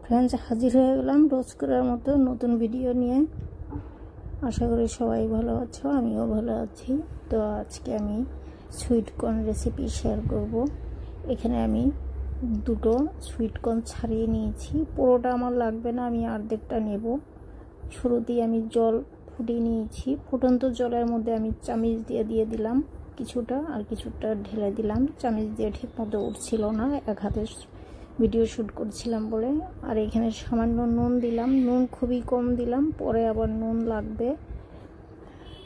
Friends, হাজির হয়ে গেলাম রোজকার মতো নতুন ভিডিও নিয়ে। আশা করি সবাই ভালো আছো, আমিও ভালো আছি। তো আজকে আমি সুইট কর্ন রেসিপি শেয়ার করব। এখানে আমি দুটো সুইট কর্ন ছাড়িয়ে নিয়েছি। পুরোটা আমার লাগবে না, আমি অর্ধেকটা নেব। শুরুতেই আমি জল ফুটিয়ে নিয়েছি। ফুটন্ত জলের মধ্যে আমি চামচ দিয়ে দিলাম কিছুটা, আর কিছুটা ঢেলে দিলাম। চামচ দিয়ে ঠিক মতো উঠছিল না, এক হাতে ভিডিও শ্যুট করছিলাম বলে। আর এখানে সামান্য নুন দিলাম, নুন খুবই কম দিলাম, পরে আবার নুন লাগবে।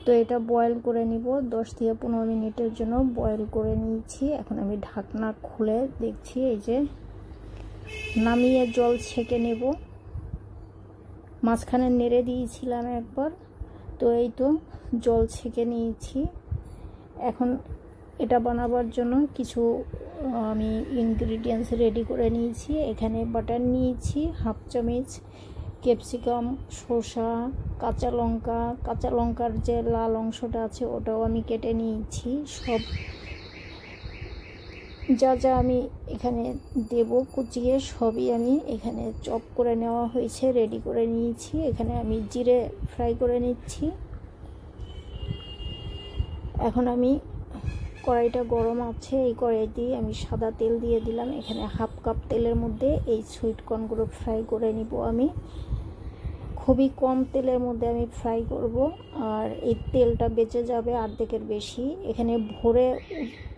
তো এটা বয়েল করে নিব, 10 থেকে 15 মিনিটের জন্য বয়েল করে নিয়েছি। এখন আমি ঢাকনা খুলে দেখছি, এই যে নামিয়ে জল ছেঁকে নেব। মাঝখানে নেড়ে দিয়েছিলাম একবার, তো এই তো জল ছেঁকে নিয়েছি। এখন এটা বানাবার জন্য কিছু আমি ইনগ্রিডিয়েন্টস রেডি করে নিয়েছি। এখানে বাটার নিয়েছি হাফ চামচ, ক্যাপসিকাম, শসা, কাঁচা লঙ্কার যে লাল অংশটা আছে ওটাও আমি কেটে নিয়েছি। সব যা আমি এখানে দেব কুচিয়ে সবই আমি এখানে চপ করে নেওয়া হয়েছে, রেডি করে নিয়েছি। এখানে আমি জিরে ফ্রাই করে নিচ্ছি। এখন আমি কড়াইটা গরম আছে, এই কড়াইতে আমি সাদা তেল দিয়ে দিলাম। এখানে হাফ কাপ তেলের মধ্যে এই সুইট কর্নগুলো ফ্রাই করে নিব। আমি খুবই কম তেলের মধ্যে আমি ফ্রাই করব, আর এই তেলটা বেঁচে যাবে অর্ধেকের বেশি। এখানে ভরে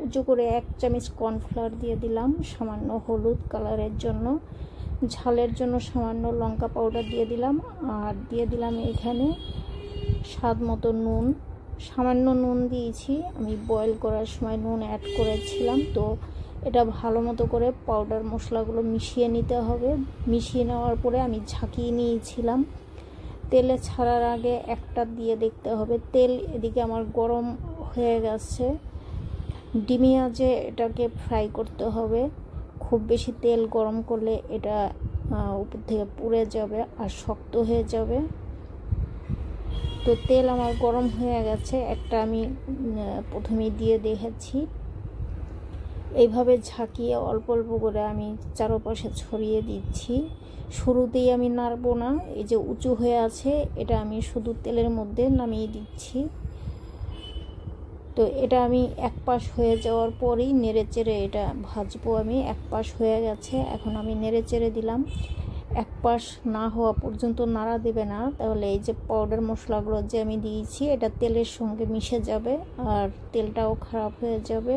উঁচু করে 1 চামচ কর্নফ্লাওয়ার দিয়ে দিলাম, সামান্য হলুদ কালারের জন্য, ঝালের জন্য সামান্য লঙ্কা পাউডার দিয়ে দিলাম, আর দিয়ে দিলাম এখানে স্বাদ মতো নুন। সামান্য নুন দিয়েছি, আমি বয়েল করার সময় নুন অ্যাড করেছিলাম। তো এটা ভালো মতো করে পাউডার মশলাগুলো মিশিয়ে নিতে হবে। মিশিয়ে নেওয়ার পরে আমি ঝাঁকিয়ে নিয়েছিলাম। তেলে ছাড়ার আগে একটা দিয়ে দেখতে হবে। তেল এদিকে আমার গরম হয়ে গেছে। ডিমিয়াজে এটাকে ফ্রাই করতে হবে। খুব বেশি তেল গরম করলে এটা উপর থেকে পুড়ে যাবে আর শক্ত হয়ে যাবে। তো তেল আমার গরম হয়ে গেছে। একটা আমি প্রথমেই দিয়ে দেখেছি। এইভাবে ঝাঁকিয়ে অল্প অল্প করে আমি চারপাশে ছড়িয়ে দিচ্ছি। শুরুতেই আমি নাড়বো না, এই যে উঁচু হয়ে আছে এটা আমি শুধু তেলের মধ্যে নামিয়ে দিচ্ছি। তো এটা আমি এক পাশ হয়ে যাওয়ার পরেই নেড়ে চেড়ে এটা ভাজবো। আমি এক পাশ হয়ে গেছে, এখন আমি নেড়ে চেড়ে দিলাম। এক পাশ না হওয়া পর্যন্ত নাড়া দেবে না, তাহলে এই যে পাউডার মশলাগুলো যে আমি দিয়েছি এটা তেলের সঙ্গে মিশে যাবে আর তেলটাও খারাপ হয়ে যাবে,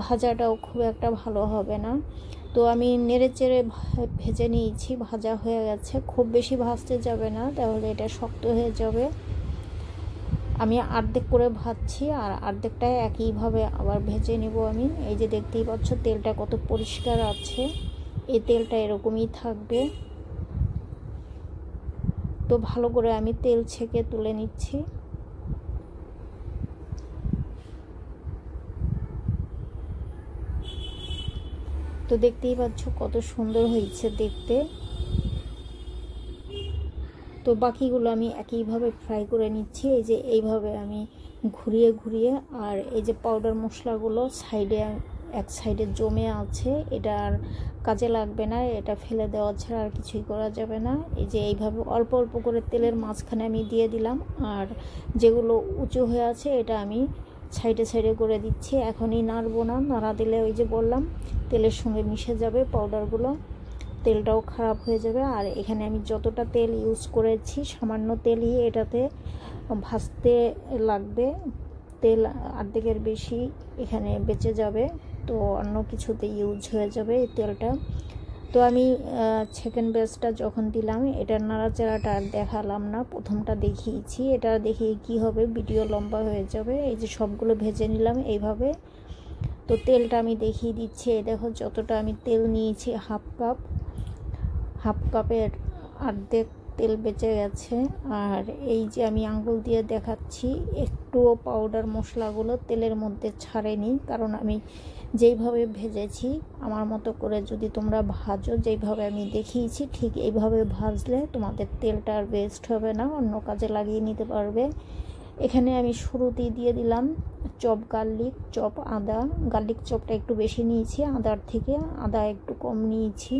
ভাজাটাও খুব একটা ভালো হবে না। তো আমি নেড়ে চেড়ে ভেজে নিয়েছি, ভাজা হয়ে গেছে। খুব বেশি ভাজতে যাবে না, তাহলে এটা শক্ত হয়ে যাবে। আমি অর্ধেক করে ভাজছি, আর অর্ধেকটাই একইভাবে আবার ভেজে নেব আমি। এই যে দেখতেই পাচ্ছ তেলটা কত পরিষ্কার আছে, এই তেলটা এরকমই থাকবে। তো ভালো করে আমি তেল ছেঁকে তুলে নিচ্ছি। তো দেখতেই পাচ্ছ কত সুন্দর হয়েছে দেখতে। তো বাকিগুলো আমি একইভাবে ফ্রাই করে নিচ্ছি। এই যে এইভাবে আমি ঘুরিয়ে ঘুরিয়ে, আর এই যে পাউডার মশলাগুলো এক সাইডে জমে আছে, এটা আর কাজে লাগবে না, এটা ফেলে দেওয়া ছাড়া আর কিছুই করা যাবে না। এই যে এইভাবে অল্প অল্প করে তেলের মাঝখানে আমি দিয়ে দিলাম, আর যেগুলো উঁচু হয়ে আছে এটা আমি সাইডে সাইডে করে দিচ্ছি। এখনই নাড়বো না, নাড়া দিলে ওই যে বললাম তেলের সঙ্গে মিশে যাবে পাউডারগুলো, তেলটাও খারাপ হয়ে যাবে। আর এখানে আমি যতটা তেল ইউজ করেছি সামান্য তেলই এটাতে ভাজতে লাগবে, তেল অর্ধেকের বেশি এখানে বেঁচে যাবে, তো অন্য কিছুতে ইউজ হয়ে যাবে এই তেলটা। তো আমি সেকেন্ড ব্যাচটা যখন দিলাম এটার নাড়াচাড়াটা আর দেখালাম না, প্রথমটা দেখিয়েছি। এটা দেখিয়ে কি হবে, ভিডিও লম্বা হয়ে যাবে। এই যে সবগুলো ভেজে নিলাম এইভাবে। তো তেলটা আমি দেখিয়ে দিচ্ছি, এই দেখো যতটা আমি তেল নিয়েছি, হাফ কাপের অর্ধেক তেল বেঁচে গেছে। আর এই যে আমি আঙ্গুল দিয়ে দেখাচ্ছি, একটুও পাউডার মশলাগুলো তেলের মধ্যে ছাড়েনি, কারণ আমি যেইভাবে ভেজেছি আমার মতো করে যদি তোমরা ভাজো, যেইভাবে আমি দেখিয়েছি ঠিক এইভাবে ভাজলে তোমাদের তেলটা আর ওয়েস্ট হবে না, অন্য কাজে লাগিয়ে নিতে পারবে। এখানে আমি শুরুতেই দিয়ে দিলাম চপ গার্লিক, চপ আদা। গার্লিক চপটা একটু বেশি নিয়েছি আদার থেকে, আদা একটু কম নিয়েছি।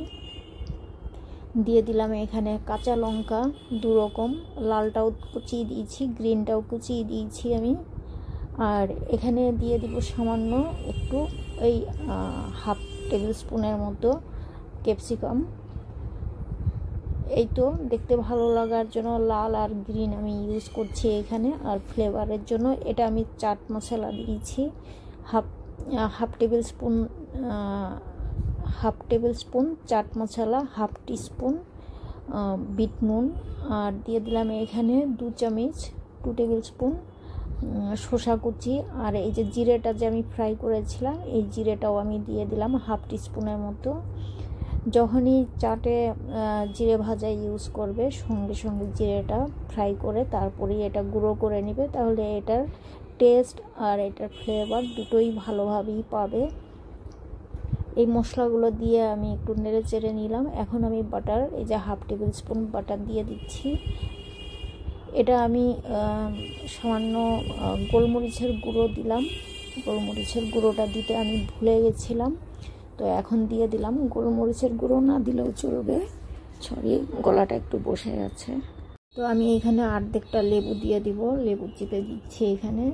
দিয়ে দিলাম এখানে কাঁচা লঙ্কা 2 রকম, লালটাও কুচিয়ে দিয়েছি, গ্রিনটাও কুচিয়ে দিয়েছি আমি। আর এখানে দিয়ে দিব সামান্য একটু এই হাফ টেবিল স্পুনের মতো ক্যাপসিকাম। এই তো দেখতে ভালো লাগার জন্য লাল আর গ্রিন আমি ইউজ করছি এখানে। আর ফ্লেভারের জন্য এটা আমি চাট মশলা দিয়েছি half table spoon chaat masala, half teaspoon bit নুন, আর দিয়ে দিলাম এখানে 2 টেবিল স্পুন শসা কুচি। আর এই যে জিরেটা যে আমি ফ্রাই করেছিলাম, এই জিরেটাও আমি দিয়ে দিলাম হাফ টিস্পুনের মতো। যখনই চাটে জিরে ভাজা ইউজ করবে, সঙ্গে সঙ্গে জিরেটা ফ্রাই করে তারপরেই এটা গুঁড়ো করে নেবে, তাহলে এটার টেস্ট আর এটার ফ্লেভার দুটোই ভালোভাবেই পাবে। এই মশলাগুলো দিয়ে আমি একটু নেড়ে চেড়ে নিলাম। এখন আমি বাটার, এই যে হাফ টেবিল স্পুন বাটার দিয়ে দিচ্ছি। এটা আমি সামান্য গোলমরিচের গুঁড়ো দিলাম, গোলমরিচের গুঁড়োটা দিতে আমি ভুলে গেছিলাম, তো এখন দিয়ে দিলাম। গোলমরিচের গুঁড়ো না দিলেও চলবে, সরি গলাটা একটু বসে আছে। তো আমি এখানে অর্ধেকটা লেবু দিয়ে দিব, লেবু চিপে দিচ্ছি এখানে।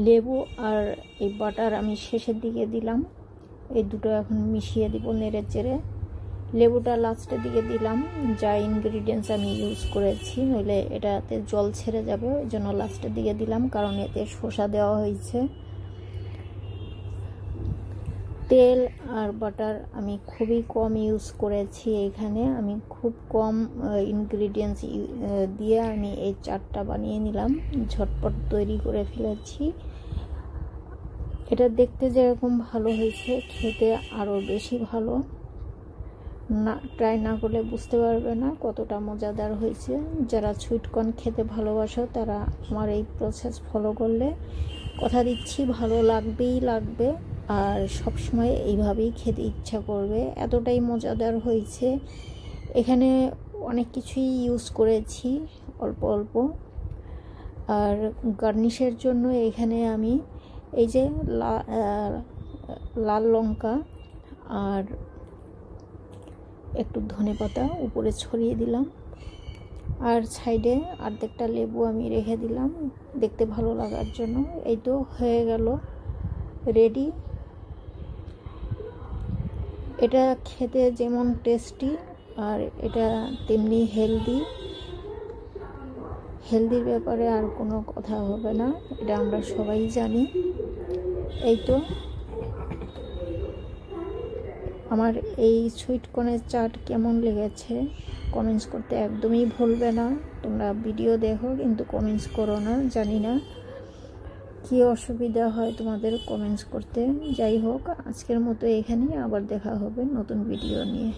লেবু আর এই বাটার আমি শেষের দিকে দিলাম, এই দুটো এখন মিশিয়ে দিব নেড়ে চেড়ে। লেবুটা লাস্টের দিকে দিলাম, যা ইনগ্রিডিয়েন্টস আমি ইউজ করেছি, নইলে এটাতে জল ছেড়ে যাবে, ওই জন্য লাস্টের দিকে দিলাম, কারণ এতে শসা দেওয়া হয়েছে। তেল আর বাটার আমি খুবই কম ইউজ করেছি এখানে, আমি খুব কম ইনগ্রিডিয়েন্টস দিয়ে আমি এই চাটটা বানিয়ে নিলাম, ঝটপট তৈরি করে ফেলেছি। এটা দেখতে যেরকম ভালো হয়েছে, খেতে আরও বেশি ভালো। না ট্রাই না করলে বুঝতে পারবে না কতটা মজাদার হয়েছে। যারা সুইটকর্ন খেতে ভালোবাসো তারা আমার এই প্রসেস ফলো করলে কথা দিচ্ছি ভালো লাগবে, আর সব সময় এইভাবেই খেতে ইচ্ছা করবে, এতটাই মজাদার হয়েছে। এখানে অনেক কিছুই ইউজ করেছি অল্প অল্প। আর গার্নিশের জন্য এখানে আমি এই যে লাল লঙ্কা আর একটু ধনেপাতা উপরে ছড়িয়ে দিলাম, আর সাইডে অর্ধেকটা লেবু আমি রেখে দিলাম দেখতে ভালো লাগার জন্য। এই তো হয়ে গেল রেডি। এটা খেতে যেমন টেস্টি আর এটা তেমনি হেলদির ব্যাপারে আর কোনো কথা হবে না, এটা আমরা সবাই জানি। এই তো আমার এই সুইটকর্নের চাট কেমন লেগেছে কমেন্টস করতে একদমই ভুলবে না। তোমরা ভিডিও দেখো কিন্তু কমেন্টস করো না, জানি না কী অসুবিধা হয় তোমাদের কমেন্টস করতে। যাই হোক, আজকের মতো এখানেই, আবার দেখা হবে নতুন ভিডিও নিয়ে।